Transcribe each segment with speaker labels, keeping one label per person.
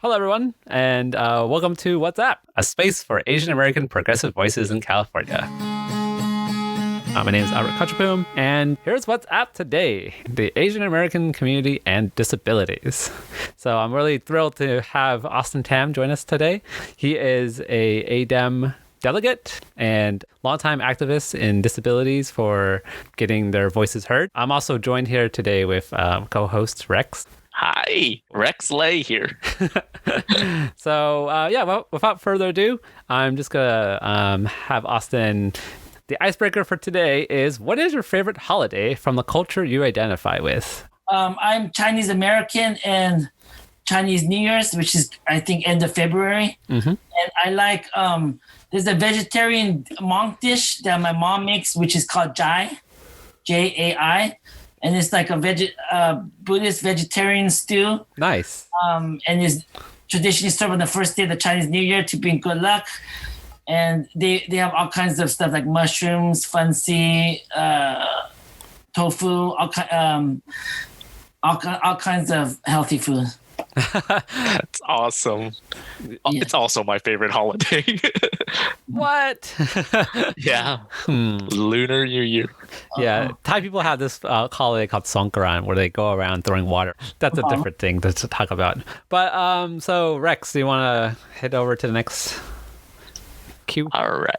Speaker 1: Hello, everyone, and welcome to What's Up, a space for Asian American progressive voices in California. My name is Albert Kachapum, and here's What's Up today, the Asian American community and disabilities. So I'm really thrilled to have Austin Tam join us today. He is a ADEM delegate and longtime activist in disabilities for getting their voices heard. I'm also joined here today with co-host Rex.
Speaker 2: Hi, Rex Lay here.
Speaker 1: So, well, without further ado, I'm just going to have Austin. The icebreaker for today is, what is your favorite holiday from the culture you identify with?
Speaker 3: I'm Chinese American and Chinese New Year's, which is, I think, end of February.
Speaker 1: Mm-hmm.
Speaker 3: And I like, there's a vegetarian monk dish that my mom makes, which is called Jai, Jai. And it's like a Buddhist vegetarian stew.
Speaker 1: Nice.
Speaker 3: And it's traditionally served on the first day of the Chinese New Year to bring good luck. And they have all kinds of stuff like mushrooms, fancy, tofu, all kinds of healthy food.
Speaker 2: That's awesome.
Speaker 3: Yeah.
Speaker 2: It's also my favorite holiday.
Speaker 1: What?
Speaker 2: Yeah. Lunar New Year.
Speaker 1: Yeah, Thai people have this holiday called Songkran where they go around throwing water. That's a different thing to talk about. But so Rex, do you want to head over to the next cue?
Speaker 2: All right.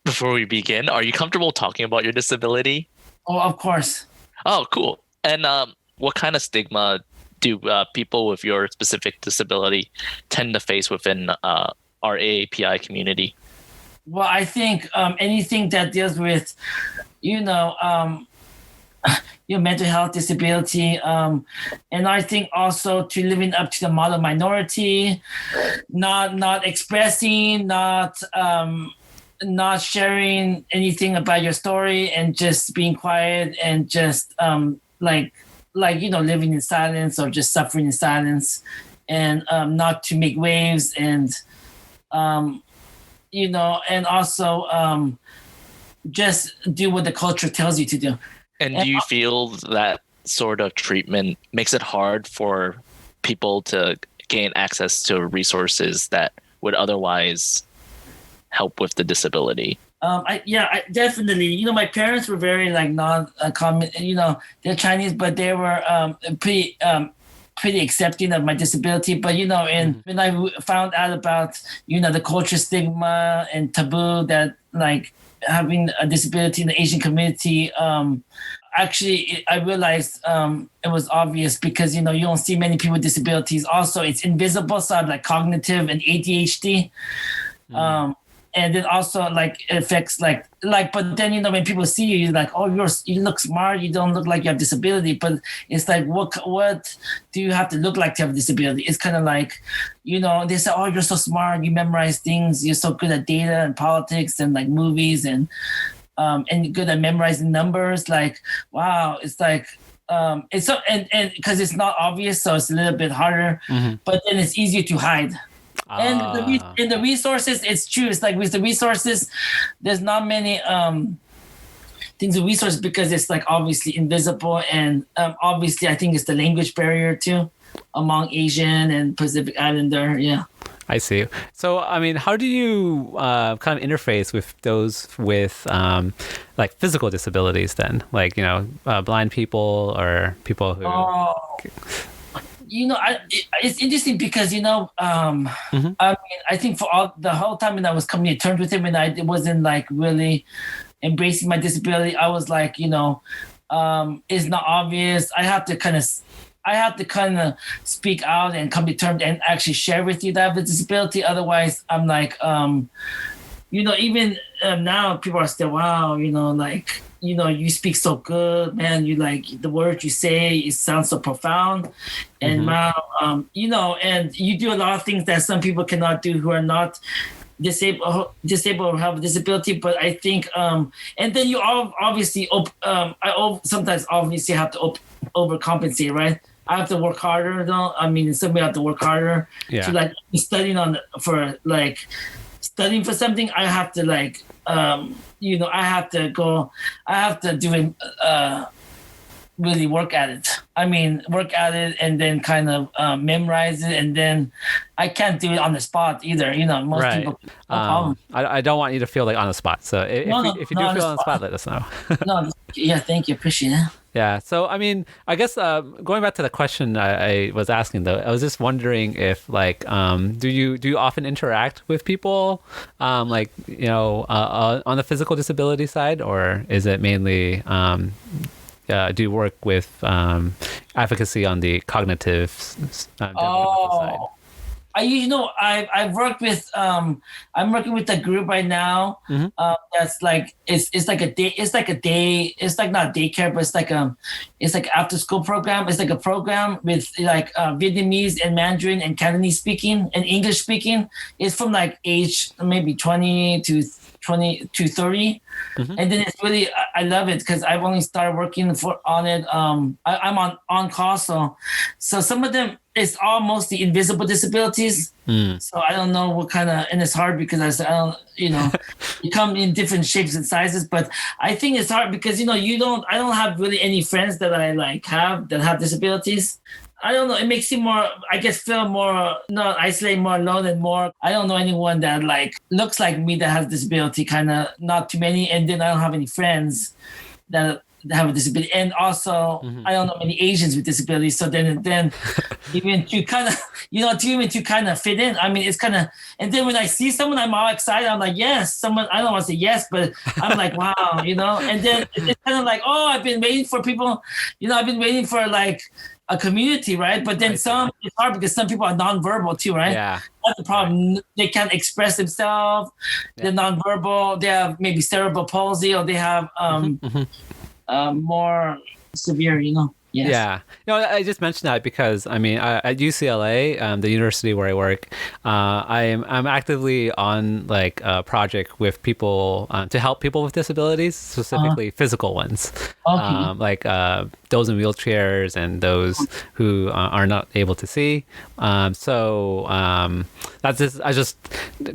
Speaker 2: Before we begin, are you comfortable talking about your disability?
Speaker 3: Oh, of course.
Speaker 2: Oh, cool. And what kind of stigma do people with your specific disability tend to face within our AAPI community?
Speaker 3: Well, I think anything that deals with, your mental health disability, and I think also to living up to the model minority, not expressing, not sharing anything about your story, and just being quiet and just living in silence or just suffering in silence, and not to make waves, and and also just do what the culture tells you to do.
Speaker 2: And do you feel that sort of treatment makes it hard for people to gain access to resources that would otherwise help with the disability?
Speaker 3: I definitely. My parents were very non-common. They're Chinese, but they were pretty accepting of my disability. But and when I found out about the culture stigma and taboo that having a disability in the Asian community, actually I realized it was obvious because you don't see many people with disabilities. Also, it's invisible, so like cognitive and ADHD. And then also it affects but then when people see you, you're like, oh, you look smart, you don't look like you have disability. But it's like, what do you have to look like to have a disability? It's kind of like, they say, oh, you're so smart, you memorize things, you're so good at data and politics and movies and good at memorizing numbers. Like, wow, it's like it's so and because it's not obvious, so it's a little bit harder. But then it's easier to hide. And the resources, it's true. It's like with the resources, there's not many things with resources because it's obviously invisible, and obviously I think it's the language barrier too among Asian and Pacific Islander. Yeah.
Speaker 1: I see. So, I mean, how do you kind of interface with those with physical disabilities then? Blind people or people who...
Speaker 3: it's interesting because I mean, I think for the whole time when I was coming to terms with it, when I wasn't really embracing my disability, I was like, it's not obvious. I have to kind of speak out and come to terms and actually share with you that I have a disability. Otherwise, I'm like, even now people are still, wow, you speak so good, man. You the words you say, it sounds so profound. And wow, and you do a lot of things that some people cannot do who are not disabled or have a disability. But I think, and then you all obviously, sometimes obviously have to overcompensate, right? I have to work harder though. I mean, somebody have to work harder to studying studying for something. I have to I have to do really work at it. I mean, work at it and then kind of memorize it, and then I can't do it on the spot either. Most
Speaker 1: Right.
Speaker 3: people, no problem.
Speaker 1: I don't want you to feel like on the spot. So if you do feel on the spot, let us know.
Speaker 3: No, yeah, thank you, appreciate it.
Speaker 1: Yeah. So, I mean, I guess going back to the question I was asking, though, I was just wondering if, like, do you often interact with people, on the physical disability side, or is it mainly do you work with advocacy on the cognitive developmental side?
Speaker 3: I've worked with I'm working with a group right now. That's like it's like not daycare, but it's like after school program. It's like a program with like Vietnamese and Mandarin and Cantonese speaking and English speaking. It's from like age maybe 20 to 30, and then it's really I love it because I've only started working on it. I'm on call, so some of them it's all mostly invisible disabilities. So I don't know what kind of, and it's hard because I don't you come in different shapes and sizes, but I think it's hard because I don't have really any friends that I like have disabilities. I don't know. It makes you more, I guess, feel more not isolated, more alone, and more. I don't know anyone that like looks like me that has disability. Kind of not too many, and then I don't have any friends that have a disability, and also I don't know many Asians with disabilities. So then even to kind of fit in. I mean, it's kind of, and then when I see someone, I'm all excited. I'm like, yes, someone. I don't want to say yes, but I'm like, wow, And then it's kind of like, oh, I've been waiting for people. I've been waiting for like a community, right? But then it's hard because some people are nonverbal too, right?
Speaker 1: Yeah.
Speaker 3: That's the problem. They can't express themselves. They're nonverbal. They have maybe cerebral palsy, or they have more severe, Yes.
Speaker 1: Yeah. I just mentioned that because I mean, at UCLA, the university where I work, I'm actively on like a project with people to help people with disabilities, specifically physical ones, like those in wheelchairs and those who are not able to see. So that's just I was just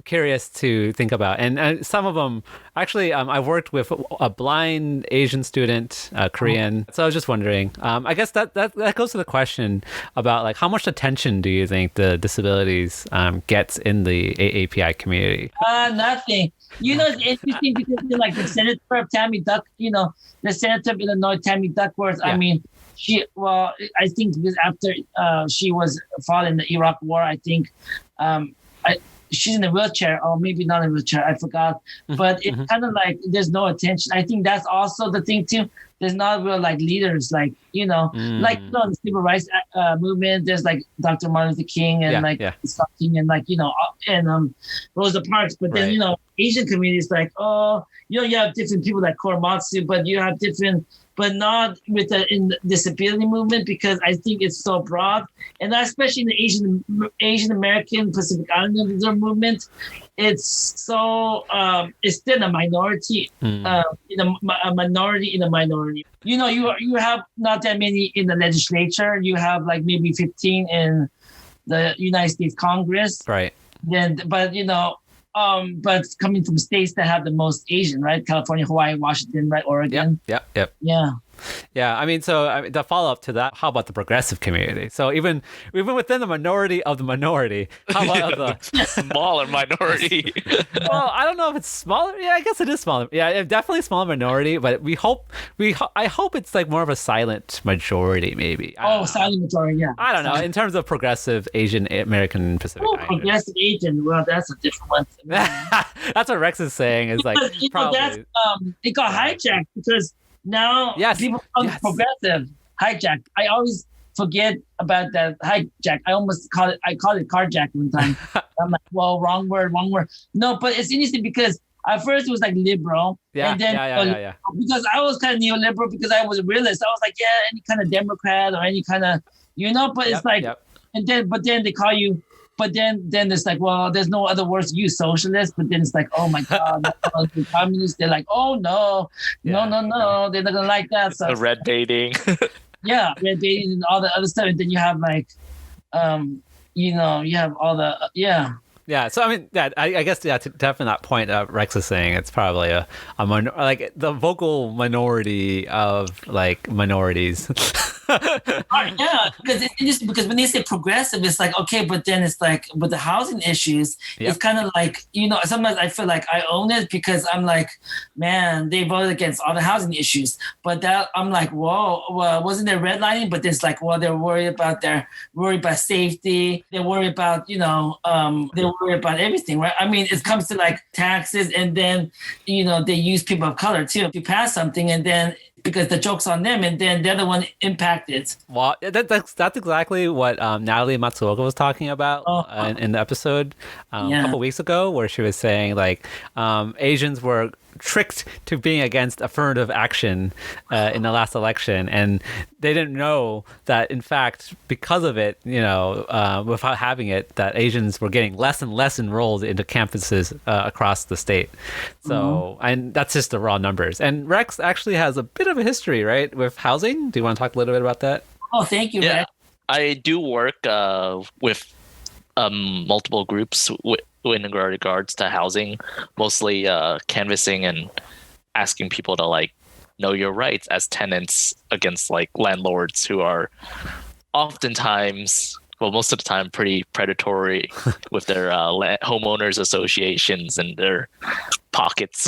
Speaker 1: curious to think about, and some of them actually I worked with a blind Asian student, Korean. So I was just wondering. I guess that goes to the question about like how much attention do you think the disabilities gets in the AAPI community?
Speaker 3: Nothing. It's interesting because like the senator of Tammy Duck, the senator of Illinois, Tammy Duckworth. Yeah. I mean, I think because after she was fought in the Iraq War, I think she's in a wheelchair, or maybe not in a wheelchair. I forgot, but it's kind of like there's no attention. I think that's also the thing too. There's not real like leaders, like the civil rights movement. There's like Dr. Martin Luther King and King and and Rosa Parks. But then Asian communities like you have different people like Korematsu, but you have different. But not in the disability movement, because I think it's so broad, and especially in the Asian American Pacific Islander movement, it's so it's still a minority, a minority in a minority. You have not that many in the legislature. You have like maybe 15 in the United States Congress,
Speaker 1: right?
Speaker 3: But coming from states that have the most Asian, right? California, Hawaii, Washington, right? Oregon.
Speaker 1: Yep.
Speaker 3: Yeah.
Speaker 1: Yeah, I mean, the follow-up to that, how about the progressive community? So even within the minority of the minority, how about the
Speaker 2: smaller minority?
Speaker 1: Well, I don't know if it's smaller. Yeah, I guess it is smaller. Yeah, definitely smaller minority, but I hope it's like more of a silent majority, maybe.
Speaker 3: Silent majority, yeah.
Speaker 1: I don't know. In terms of progressive Asian American Pacific Islanders.
Speaker 3: Progressive Asian, well, that's a different one.
Speaker 1: That's what Rex is saying. Is like probably
Speaker 3: it got hijacked because now people call it progressive hijack. I always forget about that hijack. I almost call it carjack one time. I'm like, well, wrong word. No, but it's interesting because at first it was like liberal.
Speaker 1: Yeah,
Speaker 3: and then because I was kind of neoliberal because I was a realist. I was like, any kind of Democrat or any kind of, but it's like, and then they call you. But then it's like, well, there's no other words to use, socialist. But then it's like, oh my God, the communists. They're like, oh no, they're not gonna like that. So
Speaker 2: the red baiting.
Speaker 3: Red baiting and all the other stuff. And then you have like, you have all the
Speaker 1: Yeah, so I mean, yeah, I guess to definitely that point, Rex is saying it's probably like the vocal minority of like minorities.
Speaker 3: Yeah, because it's interesting because when they say progressive, it's like okay, but then it's like with the housing issues,
Speaker 1: Yep.
Speaker 3: it's kind of like sometimes I feel like I own it because I'm like, man, they voted against all the housing issues, but that I'm like, whoa, well, wasn't there redlining? But it's like, well, they're worried about safety, they're worried about they're worried about everything, right? I mean, it comes to like taxes, and then they use people of color too to pass something, and then because the joke's on them, and then they're the one impacted.
Speaker 1: Well, that's exactly what Natalie Matsuoka was talking about in the episode a couple weeks ago, where she was saying like Asians were tricked to being against affirmative action in the last election, and they didn't know that in fact because of it, without having it, that Asians were getting less and less enrolled into campuses across the state. So and that's just the raw numbers. And Rex actually has a bit of a history, right, with housing. Do you want to talk a little bit about that?
Speaker 3: Oh, thank you, Rex.
Speaker 2: I do work with multiple groups in regards to housing, mostly canvassing and asking people to like know your rights as tenants against like landlords who are oftentimes, well, most of the time, pretty predatory with their homeowners associations and their pockets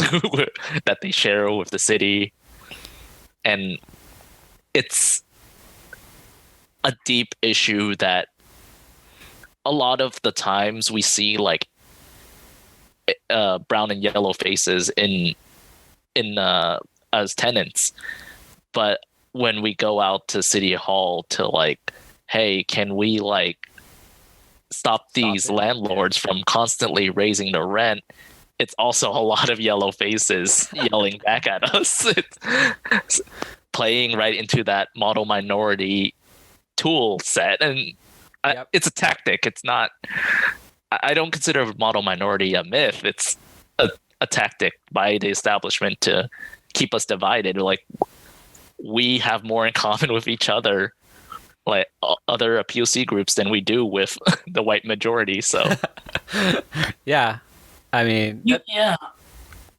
Speaker 2: that they share with the city. And it's a deep issue that a lot of the times we see like brown and yellow faces in as tenants, but when we go out to City Hall to like, hey, can we like stop these landlords from constantly raising the rent? It's also a lot of yellow faces yelling back at us. It's playing right into that model minority tool set, and it's a tactic. It's not. I don't consider model minority a myth. It's a tactic by the establishment to keep us divided. Like we have more in common with each other, like other POC groups, than we do with the white majority. So,
Speaker 1: yeah, I mean,
Speaker 3: yeah.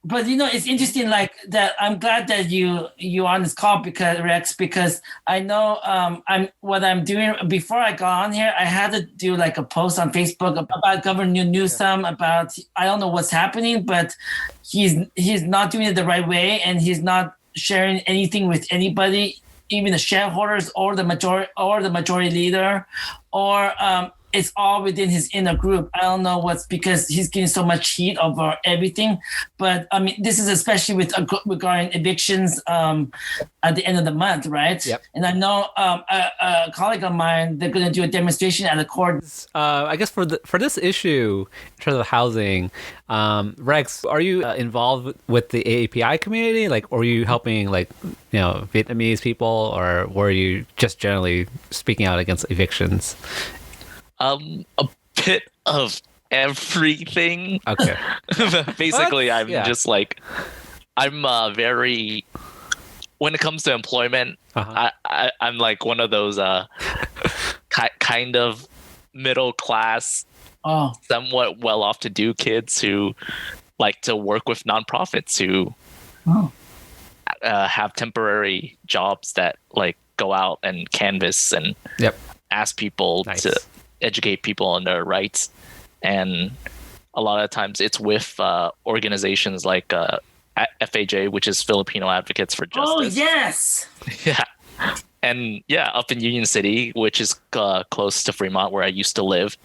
Speaker 3: But it's interesting like that. I'm glad that you on this call because Rex, because I know I'm doing before I got on here. I had to do like a post on Facebook about Governor Newsom about I don't know what's happening, but he's not doing it the right way, and he's not sharing anything with anybody, even the shareholders or the majority leader, or it's all within his inner group. I don't know what's because he's getting so much heat over everything. But I mean, this is especially with regarding evictions at the end of the month, right?
Speaker 1: Yep.
Speaker 3: And I know a colleague of mine, they're going to do a demonstration at the court.
Speaker 1: I guess for this issue in terms of housing, Rex, are you involved with the AAPI community? Like, or are you helping like Vietnamese people, or were you just generally speaking out against evictions?
Speaker 2: A bit of everything.
Speaker 1: Okay.
Speaker 2: Basically, I'm just like, I'm very, when it comes to employment, I'm like one of those kind of middle class, somewhat well-off to do kids who like to work with nonprofits who have temporary jobs that like go out and canvass and ask people to educate people on their rights. And a lot of times it's with organizations like FAJ, which is Filipino Advocates for Justice.
Speaker 3: Oh, yes.
Speaker 2: Yeah. And up in Union City, which is close to Fremont, where I used to live.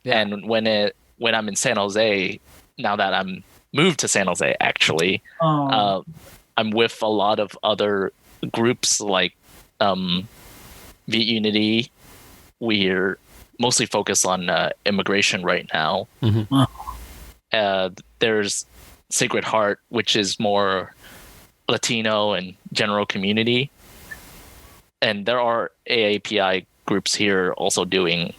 Speaker 2: Yeah. And when I'm in San Jose, now that I'm moved to San Jose, actually, I'm with a lot of other groups like Viet Unity. We're mostly focused on immigration right now. Mm-hmm. There's Sacred Heart, which is more Latino and general community. And there are AAPI groups here also doing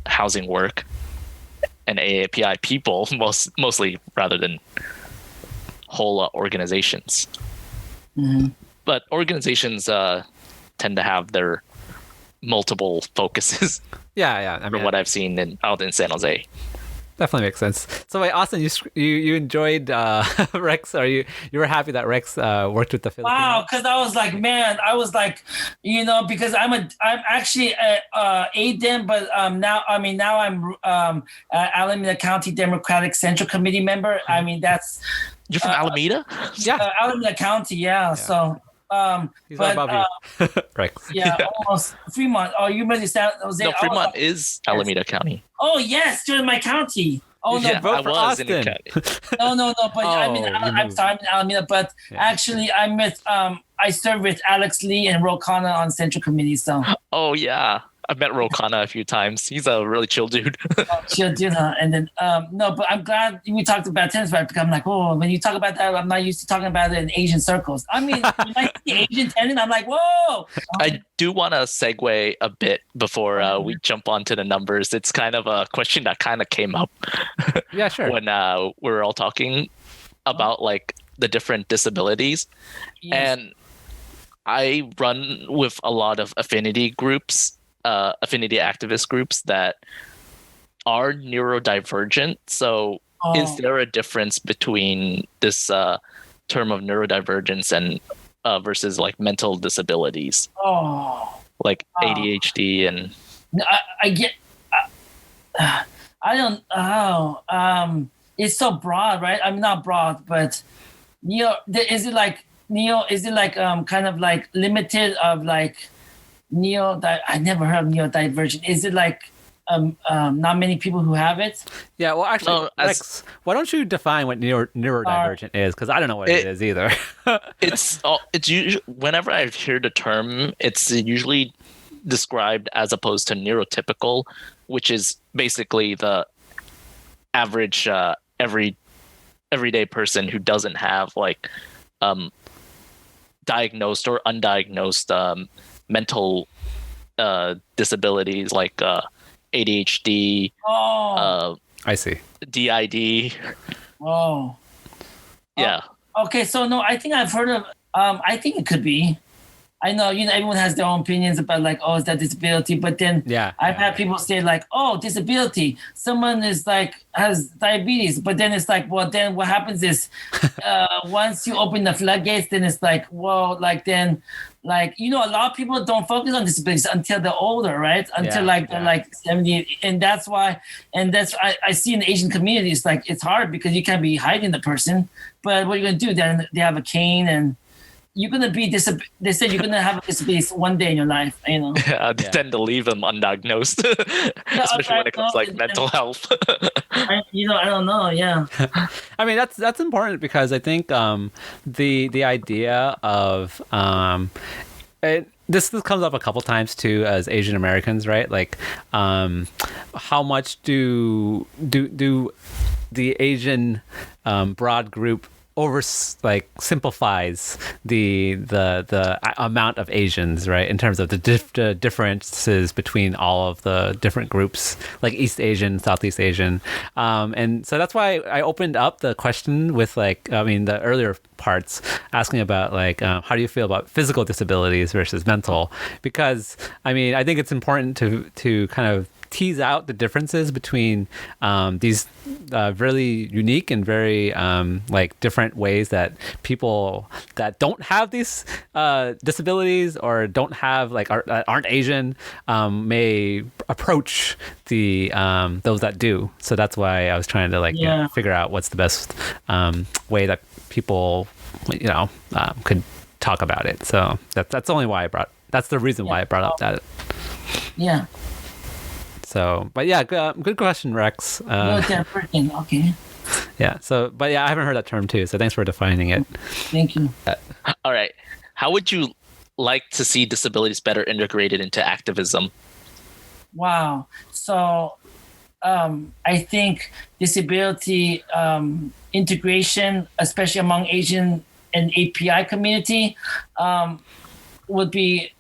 Speaker 2: housing work, and AAPI people mostly rather than whole organizations. Mm-hmm. But organizations tend to have their multiple focuses.
Speaker 1: Yeah. I
Speaker 2: from
Speaker 1: mean,
Speaker 2: what I've seen out in San Jose.
Speaker 1: definitely makes sense. So wait, Austin, you enjoyed Rex? Or you were happy that Rex worked with the Filipino?
Speaker 3: Wow, because I was like, man, because I'm actually a ADEM, but now I'm Alameda County Democratic Central Committee member. I mean, that's
Speaker 2: You're from Alameda?
Speaker 1: Yeah,
Speaker 3: Alameda County, yeah. So,
Speaker 1: he's right above you, Rex.
Speaker 3: yeah, almost Fremont. Oh, you must San Jose.
Speaker 2: No, Fremont is Alameda County.
Speaker 3: Oh yes, you're in my county. Oh
Speaker 1: You
Speaker 3: no,
Speaker 1: should vote
Speaker 2: I
Speaker 1: for
Speaker 2: was in the
Speaker 1: Austin.
Speaker 2: county.
Speaker 3: no. But I mean,
Speaker 1: Oh, you
Speaker 3: I'm
Speaker 1: moved.
Speaker 3: sorry, I'm in Alameda. But actually, I'm with I serve with Alex Lee and Ro Khanna on Central Committee. So
Speaker 2: Oh yeah, I've met Rokana a few times. He's a really chill dude.
Speaker 3: she'll do that. And then no, but I'm glad we talked about tennis, right? Because I'm like, oh, when you talk about that, I'm not used to talking about it in Asian circles. I mean, when I see Asian tennis, I'm like, whoa.
Speaker 2: I do want to segue a bit before we jump onto the numbers. It's kind of a question that kind of came up
Speaker 1: Yeah, sure.
Speaker 2: when we were all talking about like the different disabilities.
Speaker 3: Yes.
Speaker 2: And I run with a lot of affinity groups, affinity activist groups that are neurodivergent. So is there a difference between this term of neurodivergence and versus like mental disabilities, like ADHD and
Speaker 3: I get. I don't. It's so broad, right? I mean, not broad, but is it like kind of like limited of like I never heard of neurodivergent. Is it like not many people who have it?
Speaker 1: Yeah, well, actually, Rex, why don't you define what neurodivergent is? Because I don't know what it is either.
Speaker 2: it's usually, whenever I hear the term, it's usually described as opposed to neurotypical, which is basically the average everyday person who doesn't have like diagnosed or undiagnosed mental disabilities like ADHD.
Speaker 1: I see.
Speaker 2: DID.
Speaker 3: Oh.
Speaker 2: Yeah.
Speaker 3: Okay, so no, I think I've heard of. I think it could be. I know, everyone has their own opinions about like, oh, is that disability? But then I've had people say like, oh, disability. Someone is like has diabetes, but then it's like, well, then what happens is, once you open the floodgates, then it's like, well, like then, like a lot of people don't focus on disabilities until they're older, right? Until they're like 70, and that's why. And that's I see in the Asian community, it's like it's hard because you can't be hiding the person. But what are you gonna do? Then they have a cane and. You're gonna be They said you're gonna have a disability one day in your life.
Speaker 2: Yeah, they tend to leave them undiagnosed, especially when it comes to like mental health.
Speaker 3: I don't know. Yeah.
Speaker 1: I mean, that's important because I think the idea of this comes up a couple times too as Asian Americans, right? Like, how much do the Asian broad group simplifies the amount of Asians, right, in terms of the differences between all of the different groups, like East Asian, Southeast Asian, and so that's why I opened up the question with the earlier parts asking about how do you feel about physical disabilities versus mental, because I think it's important to kind of tease out the differences between these really unique and very different ways that people that don't have these disabilities or don't have aren't Asian may approach the those that do. So that's why I was trying to figure out what's the best way that people could talk about it. So that's only why that's the reason why I brought up that.
Speaker 3: Yeah.
Speaker 1: So, but yeah, good question, Rex.
Speaker 3: Okay.
Speaker 1: Yeah. So, but yeah, I haven't heard that term too. So, thanks for defining it.
Speaker 3: Thank you.
Speaker 2: All right. How would you like to see disabilities better integrated into activism?
Speaker 3: Wow. So, I think disability integration, especially among Asian and API community, would be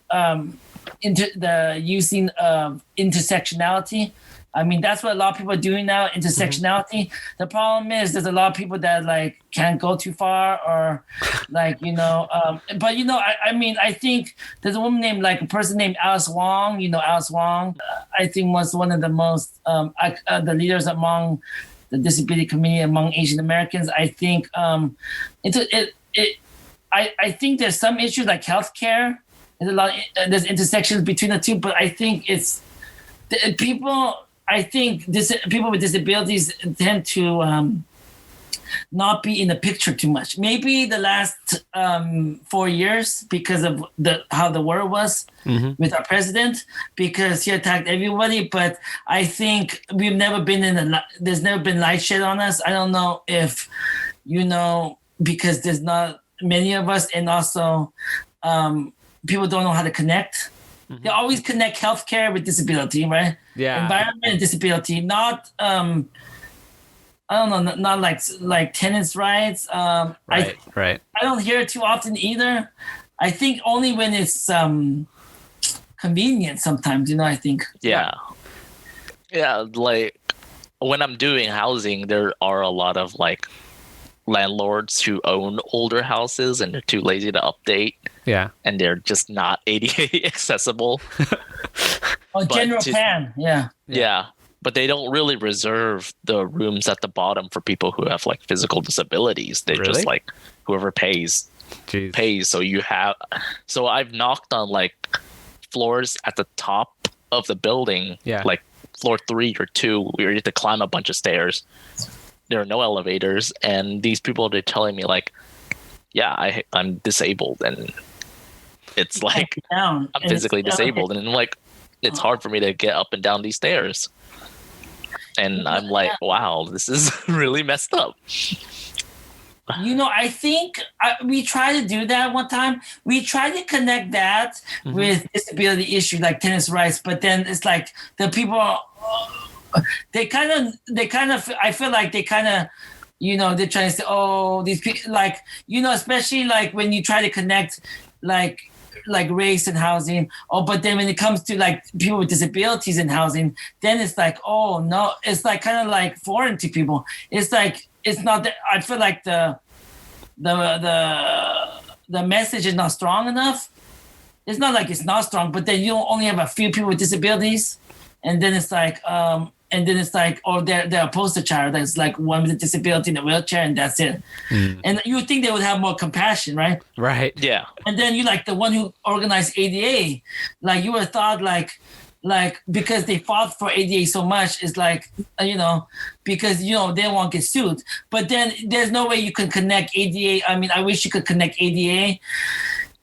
Speaker 3: into the using of intersectionality. I mean, that's what a lot of people are doing now, intersectionality. The problem is there's a lot of people that like can't go too far or like, but I mean, I think there's a person named Alice Wong, Alice Wong, I think was one of the most, the leaders among the disability community among Asian Americans. I think I think there's some issues like healthcare. There's intersections between the two, but I think people with disabilities tend to not be in the picture too much. Maybe the last 4 years because of how the war was with our president, because he attacked everybody. But I think we've never been there's never been light shed on us. I don't know if because there's not many of us, and also people don't know how to connect. They always connect healthcare with disability, right?
Speaker 1: Yeah.
Speaker 3: Environment and disability, not I don't know, not like tenants' rights.
Speaker 1: Right.
Speaker 3: I don't hear it too often either. I think only when it's convenient sometimes, I think.
Speaker 2: Yeah. Yeah, like when I'm doing housing, there are a lot of like landlords who own older houses and they're too lazy to update.
Speaker 1: Yeah.
Speaker 2: And they're just not ADA accessible.
Speaker 3: General plan. Yeah.
Speaker 2: Yeah. But they don't really reserve the rooms at the bottom for people who have like physical disabilities. They just like whoever pays. So I've knocked on like floors at the top of the building, like floor 3 or 2, where you have to climb a bunch of stairs. There are no elevators, and these people are telling me like, yeah, I'm disabled, and it's like I'm physically disabled, and like it's hard for me to get up and down these stairs. And I'm like, wow, this is really messed up.
Speaker 3: I think we tried to do that one time. We tried to connect that with disability issues like tenants' rights, but then it's like the people, they kind of, I feel like they kind of, they're trying to say, oh, these people, like, especially like when you try to connect like race and housing. Oh, but then when it comes to like people with disabilities in housing, then it's like, oh no, it's like kind of like foreign to people. It's like, it's not that I feel like the message is not strong enough. It's not like it's not strong, but then you only have a few people with disabilities, and then it's like oh, they're a poster child that's like one with a disability in a wheelchair, and that's it. And you would think they would have more compassion, right?
Speaker 1: Right.
Speaker 2: Yeah.
Speaker 3: And then you like the one who organized ADA, like you would have thought like because they fought for ADA so much, is like, because they won't get sued. But then there's no way you can connect ADA. I mean, I wish you could connect ADA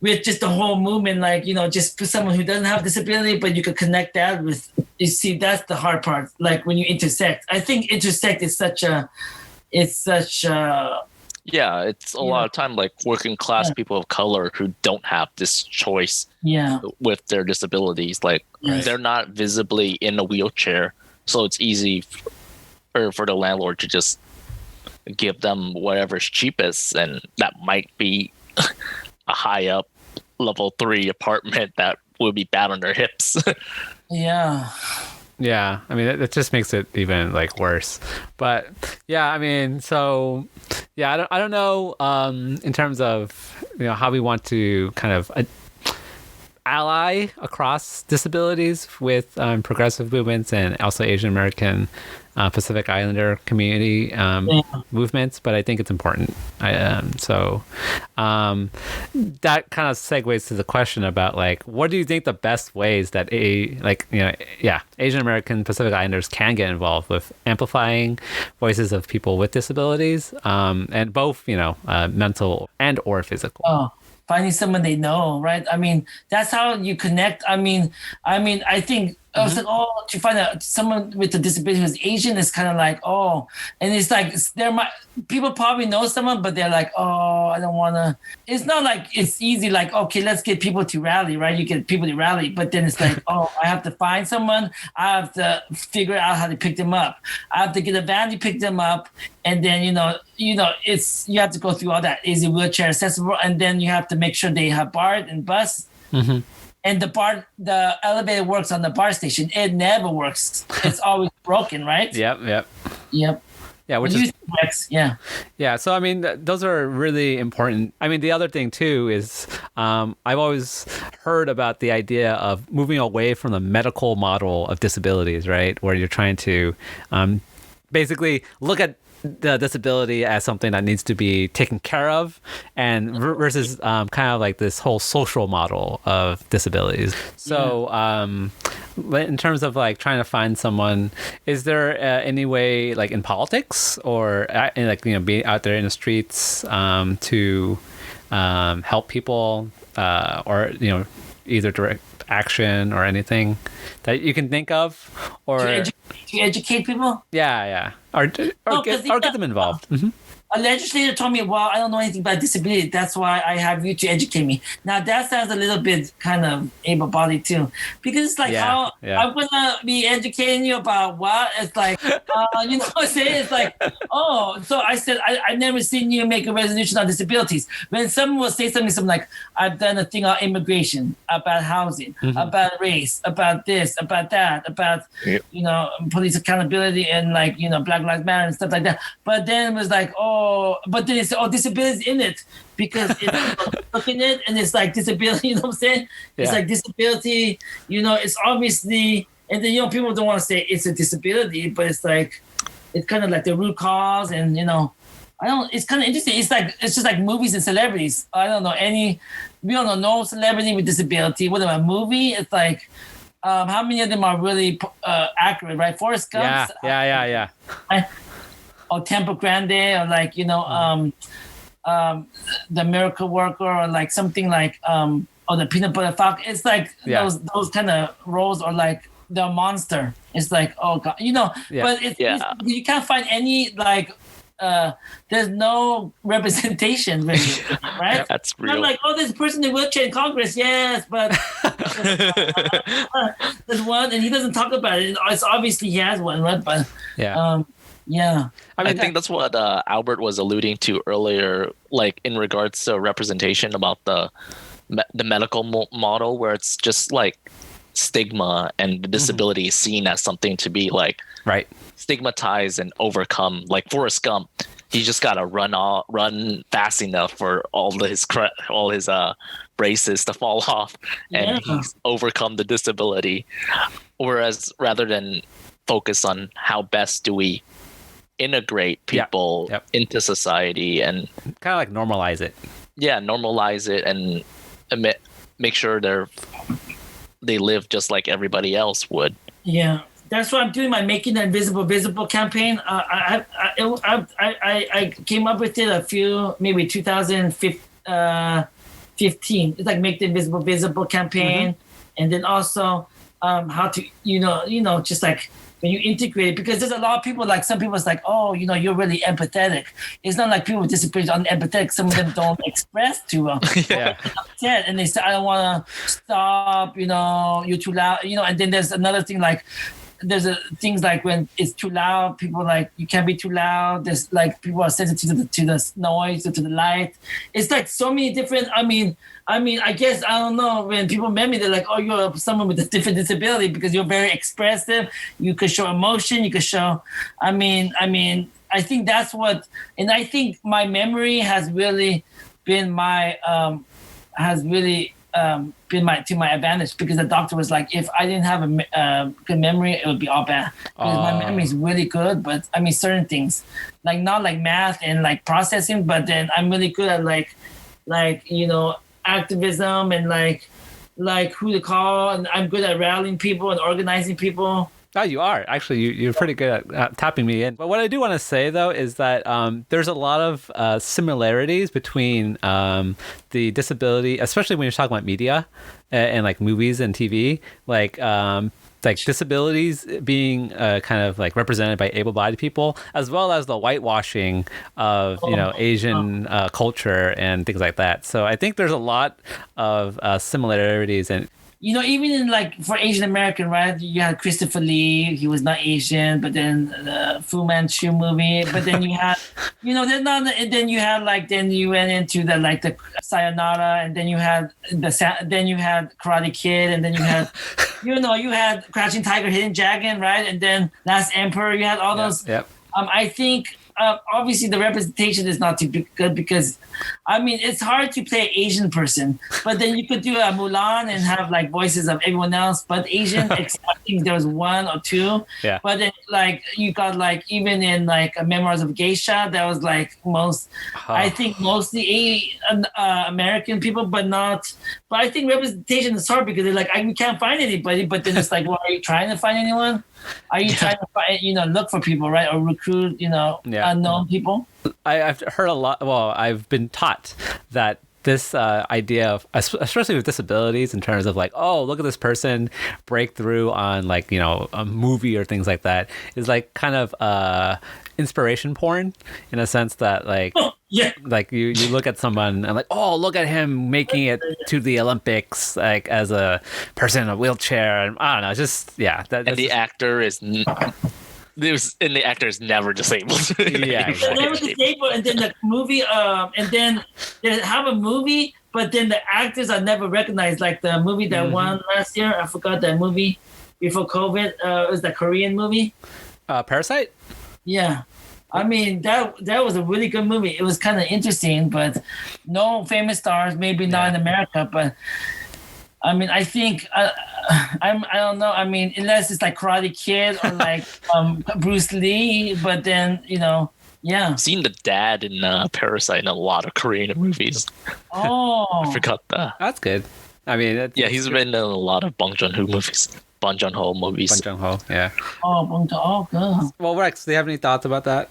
Speaker 3: with just the whole movement, like, just for someone who doesn't have disability, but you could connect that with, you see, that's the hard part. Like when you intersect, I think intersect is
Speaker 2: yeah, it's a lot of time like working class people of color who don't have this choice with their disabilities. Like they're not visibly in a wheelchair, so it's easy for the landlord to just give them whatever's cheapest, and that might be a high up level 3 apartment that would be bad on their hips.
Speaker 1: Yeah, I mean, it just makes it even like worse. But yeah, I mean, so yeah, I don't know in terms of how we want to kind of ally across disabilities with progressive movements and also Asian American Pacific Islander community movements, but I think it's important. So that kind of segues to the question about like, what do you think the best ways that Asian American Pacific Islanders can get involved with amplifying voices of people with disabilities, and both mental and or physical.
Speaker 3: Finding someone they know, right? I mean, that's how you connect. I mean, I think I was like, to find someone with a disability who's Asian is kind of like, and it's like people probably know someone, but they're like, I don't want to. It's not like it's easy. Like, okay, let's get people to rally, right? You get people to rally, but then it's like, I have to find someone. I have to figure out how to pick them up. I have to get a van to pick them up, and then you have to go through all that. Is it wheelchair accessible? And then you have to make sure they have BART and bus. and the elevator works on the bar station. It never works. It's always broken, right?
Speaker 1: Yep.
Speaker 3: Yep.
Speaker 1: Yeah, which is
Speaker 3: yeah.
Speaker 1: Yeah, so I mean, those are really important. I mean, the other thing too is I've always heard about the idea of moving away from the medical model of disabilities, right? Where you're trying to basically look at the disability as something that needs to be taken care of, and versus kind of like this whole social model of disabilities. So in terms of like trying to find someone, is there any way like in politics or in like, you know, being out there in the streets to help people or, you know, either direct action or anything that you can think of, or
Speaker 3: to educate people?
Speaker 1: Yeah, or get them involved.
Speaker 3: A legislator told me, well, I don't know anything about disability. That's why I have you to educate me. Now, that sounds a little bit kind of able-bodied, too. Because it's like I'm going to be educating you about what? It's like, you know what I'm saying? It's like, oh, so I said, I've never seen you make a resolution on disabilities. When someone will say something like, I've done a thing on immigration, about housing, about race, about this, about that, about, you know, police accountability and like, you know, Black Lives Matter and stuff like that. But then it was like, but then it's disability in it, because it's looking at it and it's like disability, you know what I'm saying? It's like disability, you know, it's obviously, and then, you know, people don't want to say it's a disability, but it's like, it's kind of like the root cause, and, you know, it's kind of interesting. It's like, it's just like movies and celebrities. We don't know no celebrity with disability. What about a movie? It's like, how many of them are really accurate, right? Forrest Gump.
Speaker 1: Yeah.
Speaker 3: Or Temple Grande, or like, you know, the Miracle Worker, or like something like, or the Peanut Butter Falcon. It's like those kind of roles, or like the Monster. It's like, oh God, you know. But it's, you can't find any like. There's no representation, really, right?
Speaker 2: That's real.
Speaker 3: I'm like, oh, there's a person in a wheelchair in Congress, yes, but there's one, and he doesn't talk about it. It's obviously he has one, right? But yeah.
Speaker 2: I think that's what Albert was alluding to earlier, like in regards to representation about the medical model, where it's just like stigma and the disability is seen as something to be like stigmatized and overcome. Like Forrest Gump, he just got to run fast enough for all his braces to fall off, and he's overcome the disability. Whereas rather than focus on how best do we integrate people into society and
Speaker 1: kind of like normalize it. Yeah,
Speaker 2: normalize it and make sure they live just like everybody else would.
Speaker 3: Yeah, that's why I'm doing my Making the Invisible Visible campaign. I came up with it maybe 2015. It's like Make the Invisible Visible campaign, and then also how to just like when you integrate it, because there's a lot of people, like some people it's like, oh, you know, you're really empathetic. It's not like people with disabilities are empathetic. Some of them don't express too well. And they say, I don't want to stop, you know, you're too loud, you know. And then there's another thing, like there's things like when it's too loud, people like, you can't be too loud. There's like people are sensitive to the noise or to the light. It's like so many different, I mean, I guess, I don't know, when people met me, they're like, oh, you're someone with a different disability because you're very expressive. You could show emotion. You could show, I think that's what, and I think my memory has really been to my advantage, because the doctor was like, if I didn't have a good memory, it would be all bad. Because my memory is really good, but I mean, certain things, like not like math and like processing, but then I'm really good at like, you know, activism and like who to call, and I'm good at rallying people and organizing people.
Speaker 1: Oh, you are. Actually, you're pretty good at tapping me in. But what I do want to say, though, is that there's a lot of similarities between the disability, especially when you're talking about media and like movies and TV, like disabilities being kind of like represented by able-bodied people, as well as the whitewashing of, you know, Asian culture and things like that. So I think there's a lot of similarities, and
Speaker 3: even in like for Asian American, right? You had Christopher Lee, he was not Asian, but then the Fu Manchu movie, but then you had, then not, and then you had like, then you went into the Sayonara, and then you had then you had Karate Kid, and then you had, you had Crouching Tiger, Hidden Dragon, right? And then Last Emperor, you had all those.
Speaker 1: Yep.
Speaker 3: I think obviously the representation is not too good because, it's hard to play an Asian person, but then you could do a Mulan and have like voices of everyone else but Asian, except I think there was one or two.
Speaker 1: Yeah.
Speaker 3: But then like you got like even in like Memoirs of Geisha, that was like I think mostly American people, but not. But I think representation is hard because they're like, we can't find anybody. But then it's like, well, are you trying to find anyone? Are you trying to find, look for people, right? Or recruit, unknown people?
Speaker 1: I've heard a lot. Well, I've been taught that this idea of, especially with disabilities, in terms of like, oh, look at this person break through on like, a movie or things like that, is like kind of inspiration porn, in a sense that like,
Speaker 3: yeah,
Speaker 1: like you look at someone and like, oh, look at him making it to the Olympics, like as a person in a wheelchair, and I don't know, just
Speaker 2: and the actor is the actor is never disabled.
Speaker 1: Yeah,
Speaker 3: they're never disabled, and then the movie, and then they have a movie, but then the actors are never recognized. Like the movie that won last year, I forgot that movie before COVID. It was the Korean movie.
Speaker 1: Parasite.
Speaker 3: Yeah. That was a really good movie. It was kind of interesting, but no famous stars, maybe not in America. But I think I don't know. Unless it's like Karate Kid or like Bruce Lee, but then
Speaker 2: I've seen the dad in Parasite in a lot of Korean movies.
Speaker 3: Oh,
Speaker 2: I forgot that.
Speaker 1: That's good.
Speaker 2: He's been in a lot of Bong Joon-ho movies.
Speaker 1: Bong Joon-ho, yeah.
Speaker 3: Oh, good.
Speaker 1: Well, Rex, do you have any thoughts about that?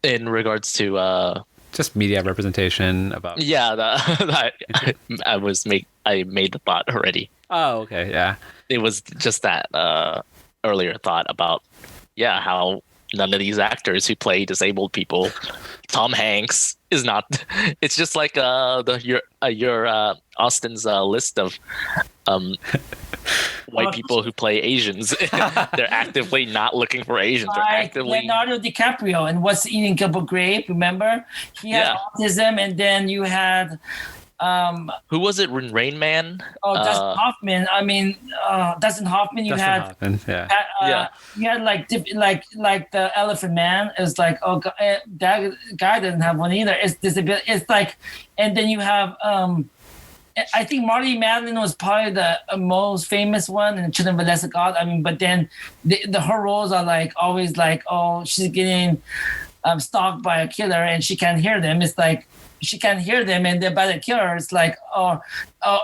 Speaker 2: In regards to
Speaker 1: just media representation about.
Speaker 2: Yeah, I made the thought already.
Speaker 1: Oh, okay, yeah.
Speaker 2: It was just that earlier thought about how none of these actors who play disabled people, Tom Hanks is not. It's just like your Austin's list of white people who play Asians. They're actively not looking for Asians. They're actively
Speaker 3: Leonardo DiCaprio and What's Eating Gilbert Grape. Remember, he had autism, and then you had.
Speaker 2: Who was it? Rain Man.
Speaker 3: Dustin Hoffman. Dustin Hoffman. You had like the Elephant Man. It's like, oh, that guy doesn't have one either. It's disability. It's like, and then you have I think Marty Madeline was probably the most famous one in Children of a Lesser God. But then her roles are like always like, oh, she's getting stalked by a killer and she can't hear them. It's like she can't hear them and they're by the killer. It's like, oh,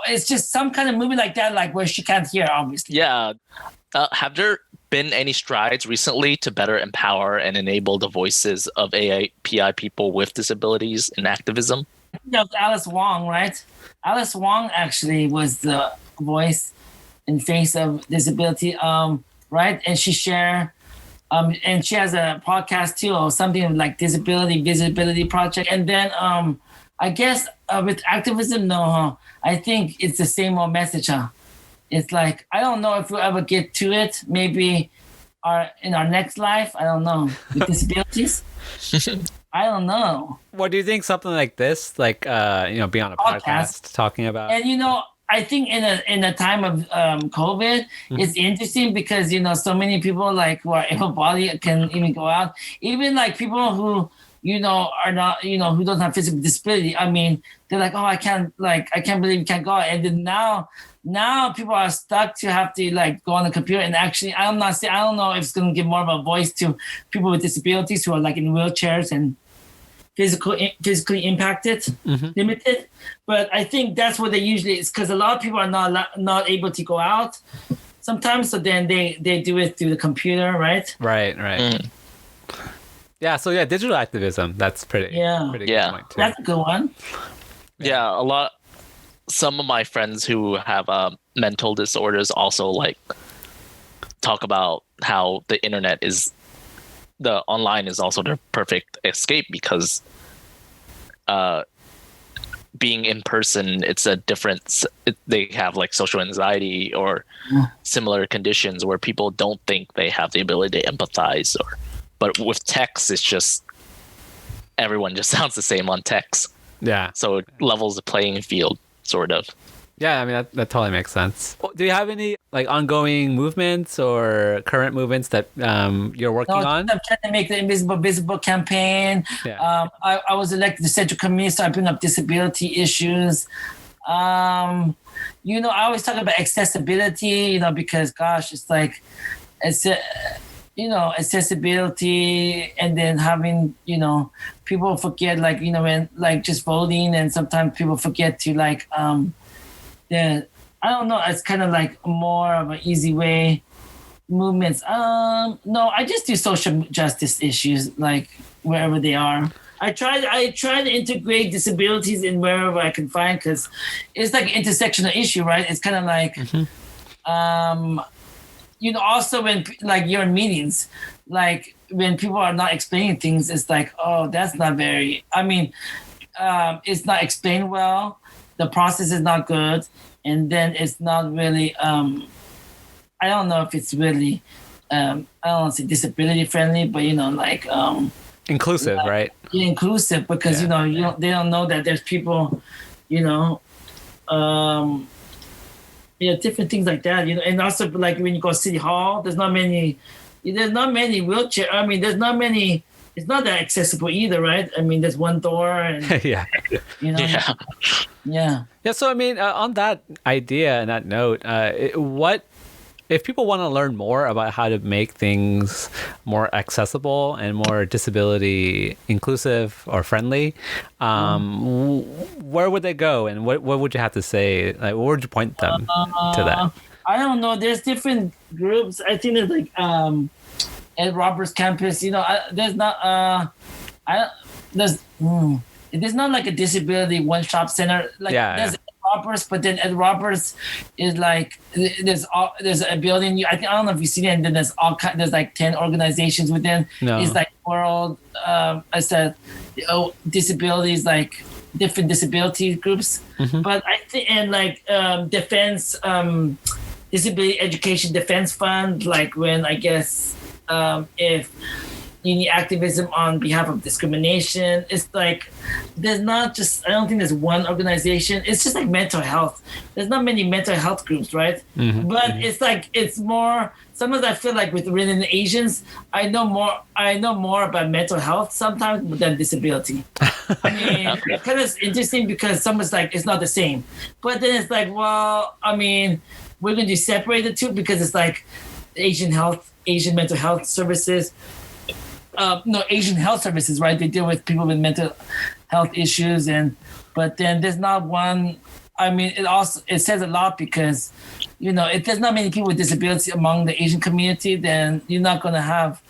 Speaker 3: it's just some kind of movie like that, like where she can't hear, obviously.
Speaker 2: Yeah. Have there been any strides recently to better empower and enable the voices of AAPI people with disabilities in activism?
Speaker 3: That was Alice Wong, right? Alice Wong actually was the voice and face of disability, right? And she shared, and she has a podcast too, or something like Disability Visibility Project. And then I guess with activism, no, I think it's the same old message, huh? It's like, I don't know if we'll ever get to it. Maybe in our next life, I don't know, with disabilities. I don't know.
Speaker 1: What do you think something like this, like be on a podcast talking about?
Speaker 3: And I think in a time of COVID, it's interesting because so many people like who are able-bodied can even go out. Even like people who are not who don't have physical disability. They're like, oh, I can't believe you can't go out. And then now people are stuck to have to like go on the computer. And actually, I don't know if it's going to give more of a voice to people with disabilities who are like in wheelchairs and physically impacted, limited. But I think that's what they usually is, because a lot of people are not able to go out sometimes. So then they do it through the computer, right?
Speaker 1: Right. Yeah. So digital activism. That's pretty good point too.
Speaker 3: That's a good one.
Speaker 2: Yeah, some of my friends who have mental disorders also like talk about how the online is also their perfect escape because being in person, it's a different. They have like social anxiety or similar conditions where people don't think they have the ability to empathize. But with text, it's just everyone just sounds the same on text.
Speaker 1: Yeah.
Speaker 2: So it levels the playing field, sort of.
Speaker 1: Yeah, I mean that totally makes sense. Do you have any like ongoing movements or current movements that you're working on?
Speaker 3: I'm trying to make the Invisible Visible campaign.
Speaker 1: Yeah.
Speaker 3: I was elected to Central Committee, so I bring up disability issues. I always talk about accessibility, because gosh, it's like accessibility, and then having, people forget, like, when like just voting, and sometimes people forget to like I don't know. It's kind of like more of an easy way movements. No, I just do social justice issues, like wherever they are. I try to integrate disabilities in wherever I can find, because it's like an intersectional issue, right? It's kind of like, also when like you're in meetings, like when people are not explaining things, it's like, oh, that's not very. I mean, it's not explained well. The process is not good, and then it's not really. I don't know if it's really. I don't want to say disability friendly, but like
Speaker 1: inclusive, right?
Speaker 3: Inclusive, because they don't know that there's people, different things like that. And also like when you go to City Hall, there's not many wheelchair. I mean, there's not many. It's not that accessible either, right? I mean, there's one door, and
Speaker 1: Yeah.
Speaker 3: Yeah.
Speaker 1: So I mean, on that idea and that note, what if people want to learn more about how to make things more accessible and more disability inclusive or friendly? Where would they go, and what would you have to say? Like, where would you point them to that?
Speaker 3: I don't know. There's different groups. I think there's like at Roberts campus, there's not there's not like a disability one-stop center. Like there's Ed Roberts, but then Ed Roberts is like there's a building. I don't know if you've seen it. And then there's like 10 organizations within. No. It's like world. I said, disabilities, like different disability groups. But I think, and like defense, disability education defense fund. Like when I guess. If you need activism on behalf of discrimination, it's like there's not just, I don't think there's one organization. It's just like mental health. There's not many mental health groups, right? But it's like, it's more, sometimes I feel like with Indian Asians, I know more about mental health sometimes than disability. I mean, it's kind of interesting because someone's like, it's not the same. But then it's like, well, I mean, we're going to separate the two, because it's like Asian mental health services. Asian health services, right? They deal with people with mental health issues, but then there's not one. I mean, it says a lot, because if there's not many people with disability among the Asian community, then you're not gonna have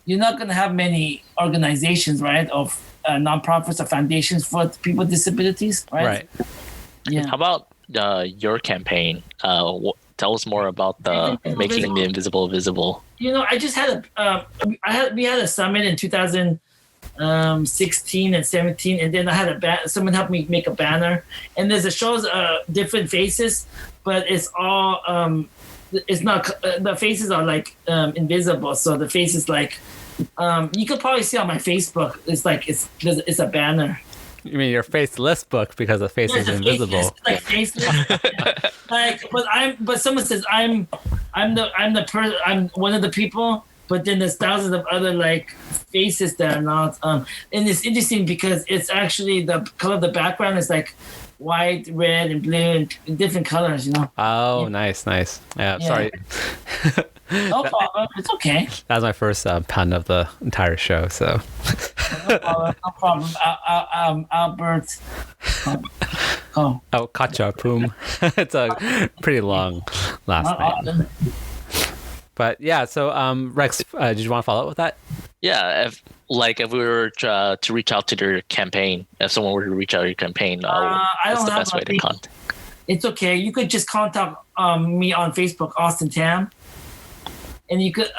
Speaker 3: many organizations, right, of nonprofits or foundations for people with disabilities, right?
Speaker 1: Right.
Speaker 3: Yeah.
Speaker 2: How about your campaign? Tell us more about the making the invisible visible.
Speaker 3: I just had we had a summit in 2016 and 17, and then I had someone helped me make a banner, and there's shows different faces, but it's all it's not the faces are like invisible, so the faces like you could probably see on my Facebook. It's like it's a banner.
Speaker 1: You mean your faceless book, because the face is invisible?
Speaker 3: Like faceless. But someone says I'm one of the people, but then there's thousands of other like faces that are not. And it's interesting because it's actually the color of the background is like white, red, and blue, and different colors.
Speaker 1: Oh, nice. Yeah. Sorry.
Speaker 3: No problem. It's okay.
Speaker 1: That was my first pun of the entire show. So.
Speaker 3: No problem. Albert. Oh,
Speaker 1: Kachapum. It's a pretty long last name. But yeah, so Rex, did you want to follow up with that?
Speaker 2: Yeah, if we were to reach out to your campaign, if someone were to reach out to your campaign, what's the best way to contact?
Speaker 3: It's okay. You could just contact me on Facebook, Austin Tam, and you could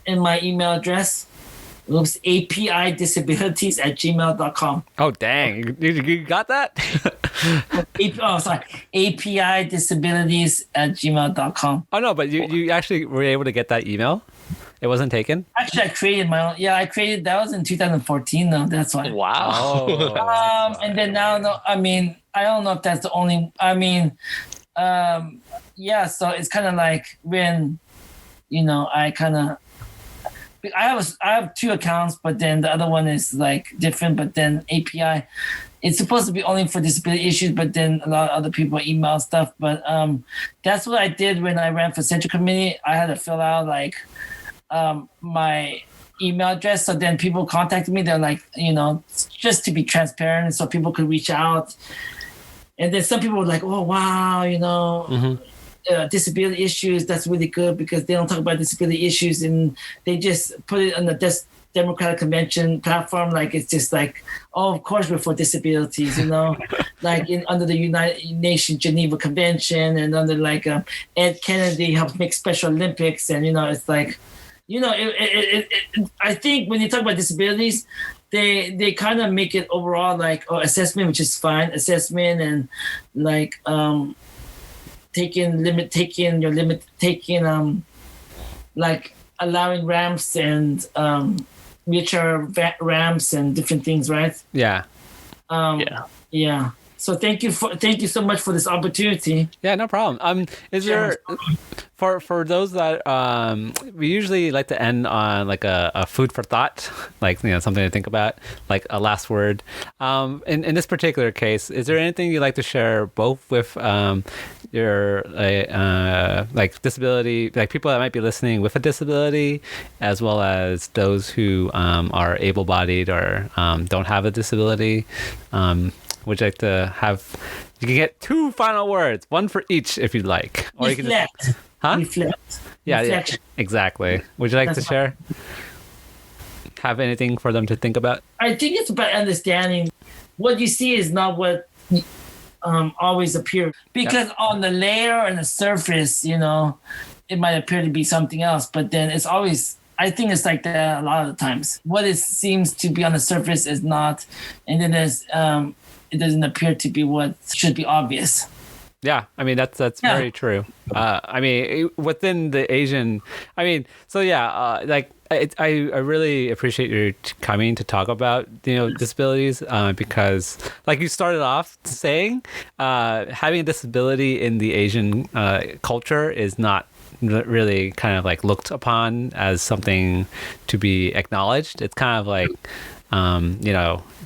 Speaker 3: in my email address. Oops, API Disabilities at gmail.com.
Speaker 1: Oh, dang. You got that?
Speaker 3: Sorry. API Disabilities at gmail.com.
Speaker 1: Oh, no, but you actually were able to get that email? It wasn't taken?
Speaker 3: Actually, I created my own. Yeah, that was in 2014, though. That's why.
Speaker 2: Wow.
Speaker 1: Oh.
Speaker 3: And then now, no, I mean, I don't know if that's the only, yeah, so it's kind of like when, I have 2 accounts, but then the other one is like different, but then API, it's supposed to be only for disability issues, but then a lot of other people email stuff. But that's what I did when I ran for Central Committee. I had to fill out like my email address. So then people contacted me. They're like, just to be transparent so people could reach out. And then some people were like, oh, wow, disability issues, that's really good because they don't talk about disability issues and they just put it on the Democratic Convention platform. Like, it's just like, oh, of course we're for disabilities, like under the United Nations Geneva Convention and under like Ed Kennedy helped make Special Olympics. And, it's like, I think when you talk about disabilities, they kind of make it overall like assessment, which is fine, assessment and like taking like allowing ramps and wheelchair ramps and different things, right?
Speaker 1: Yeah.
Speaker 3: Yeah. So thank you so much for this opportunity.
Speaker 1: Yeah, no problem. Is there for those that we usually like to end on like a food for thought, like something to think about, like a last word. In this particular case, is there anything you'd like to share both with your like disability, like people that might be listening with a disability, as well as those who are able-bodied or don't have a disability? Would you like to have? You can get 2 final words, one for each if you'd like. Or
Speaker 3: Reflect.
Speaker 1: You can just, huh?
Speaker 3: Reflect.
Speaker 1: Yeah, exactly. Would you like to share? Have anything for them to think about?
Speaker 3: I think it's about understanding what you see is not what always appears. Because on the layer and the surface, it might appear to be something else, but then it's always. I think it's like that a lot of the times. What it seems to be on the surface is not, and then there's it doesn't appear to be what should be obvious.
Speaker 1: Yeah, I mean that's very true. I mean within the Asian, I mean, so yeah, like I really appreciate your coming to talk about disabilities because like you started off saying, having a disability in the Asian culture is not really kind of like looked upon as something to be acknowledged. It's kind of like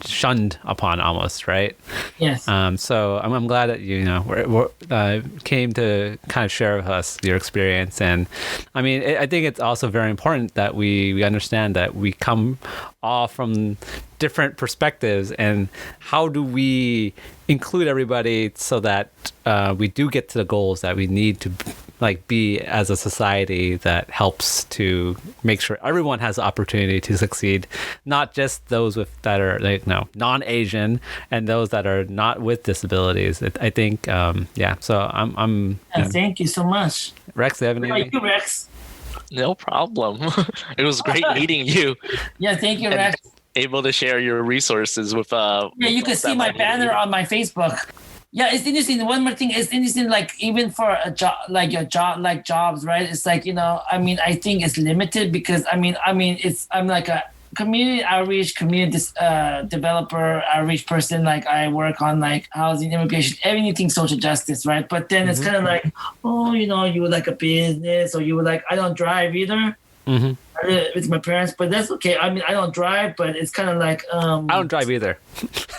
Speaker 1: shunned upon almost, right?
Speaker 3: Yes.
Speaker 1: So I'm glad that came to kind of share with us your experience, and I mean I think it's also very important that we understand that we come all from different perspectives, and how do we include everybody so that we do get to the goals that we need to like be as a society that helps to make sure everyone has the opportunity to succeed, not just those that are like non-Asian and those that are not with disabilities. I think so I'm
Speaker 3: thank you so much,
Speaker 1: Rex. Do you have any?
Speaker 3: Thank you, Rex.
Speaker 2: No problem. It was great meeting you.
Speaker 3: Yeah, thank you, Rex.
Speaker 2: Able to share your resources with
Speaker 3: you can see my banner on my Facebook. Yeah, it's interesting. One more thing, it's interesting, like even for a job, like your job, like jobs, right? It's like, I mean, I think it's limited because I'm like a community outreach, community developer outreach person. Like I work on like housing, immigration, everything social justice, right? But then it's kind of like, you would like a business, or you would like, I don't drive either. Mm-hmm. I live with my parents, but that's okay. I mean, I don't drive, but it's kind of like
Speaker 1: I don't drive either.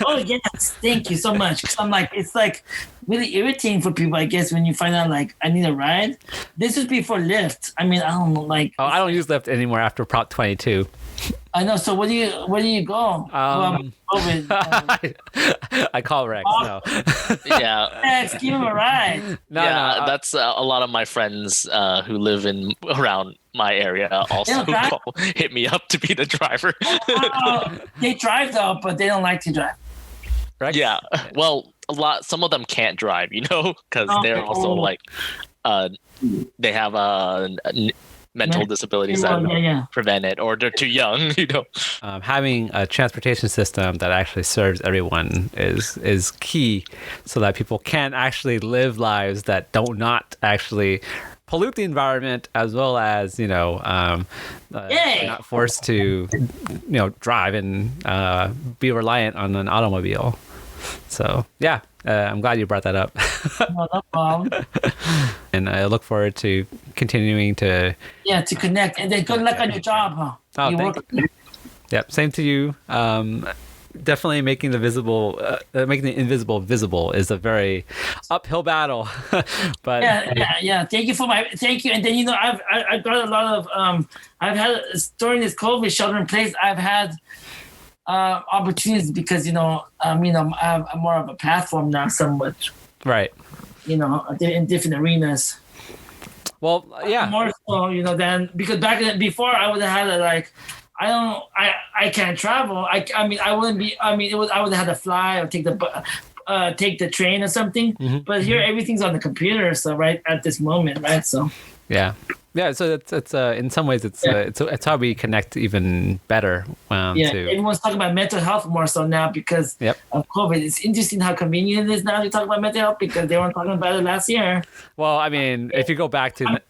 Speaker 3: Oh yes, thank you so much. 'Cause I'm like, it's like really irritating for people, I guess, when you find out like I need a ride. This is before Lyft. I mean, I don't know, like.
Speaker 1: Oh, I don't use Lyft anymore after Prop 22.
Speaker 3: I know. So where do you go?
Speaker 1: I call Rex. No.
Speaker 2: Yeah.
Speaker 3: Rex, give him a ride.
Speaker 1: No,
Speaker 2: that's a lot of my friends who live around my area also hit me up to be the driver.
Speaker 3: They drive though, but they don't like to drive.
Speaker 1: Rex?
Speaker 2: Yeah. Well, some of them can't drive, because they're also like, they have mental disabilities that prevent it, or they're too young,
Speaker 1: Having a transportation system that actually serves everyone is key, so that people can actually live lives that don't not actually pollute the environment, as well as not forced to drive and be reliant on an automobile. So yeah, I'm glad you brought that up.
Speaker 3: No problem.
Speaker 1: And I look forward to continuing to
Speaker 3: connect, and then good luck on your job, huh?
Speaker 1: Oh, thank you. Yep, same to you. Definitely making the invisible visible is a very uphill battle. But
Speaker 3: Thank you. And then I've got a lot of I've had during this COVID shelter in place. I've had opportunities because I'm more of a platform now, somewhat.
Speaker 1: Right.
Speaker 3: In different arenas.
Speaker 1: Well, yeah.
Speaker 3: More so, than because before I would have had I can't travel. I wouldn't be. I would have had to fly or take the train or something.
Speaker 1: Mm-hmm.
Speaker 3: But here everything's on the computer. So right at this moment, right? So.
Speaker 1: Yeah. So it's in some ways it's how we connect even better.
Speaker 3: Everyone's talking about mental health more so now because of COVID. It's interesting how convenient it is now to talk about mental health because they weren't talking about it last year.
Speaker 1: Well, I mean, if you go back to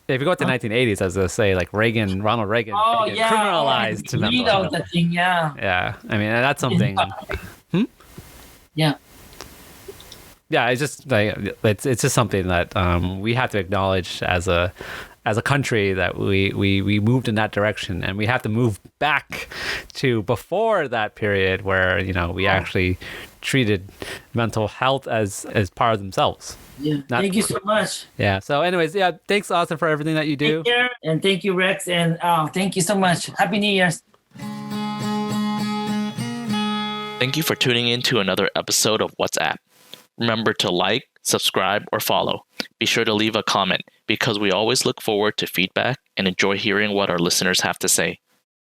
Speaker 1: if you go to the 1980s, as I say, like Ronald Reagan criminalized mental health.
Speaker 3: The thing,
Speaker 1: Yeah. I mean, that's something.
Speaker 3: Yeah.
Speaker 1: Yeah, it's just like it's just something that we have to acknowledge as a country, that we moved in that direction, and we have to move back to before that period where we actually treated mental health as part of themselves.
Speaker 3: Yeah. Thank you so much.
Speaker 1: Yeah. So anyways, thanks Austin for everything that you do.
Speaker 3: Take care, and thank you, Rex, and thank you so much. Happy New Year's.
Speaker 2: Thank you for tuning in to another episode of WhatsApp. Remember to like, subscribe, or follow. Be sure to leave a comment because we always look forward to feedback and enjoy hearing what our listeners have to say.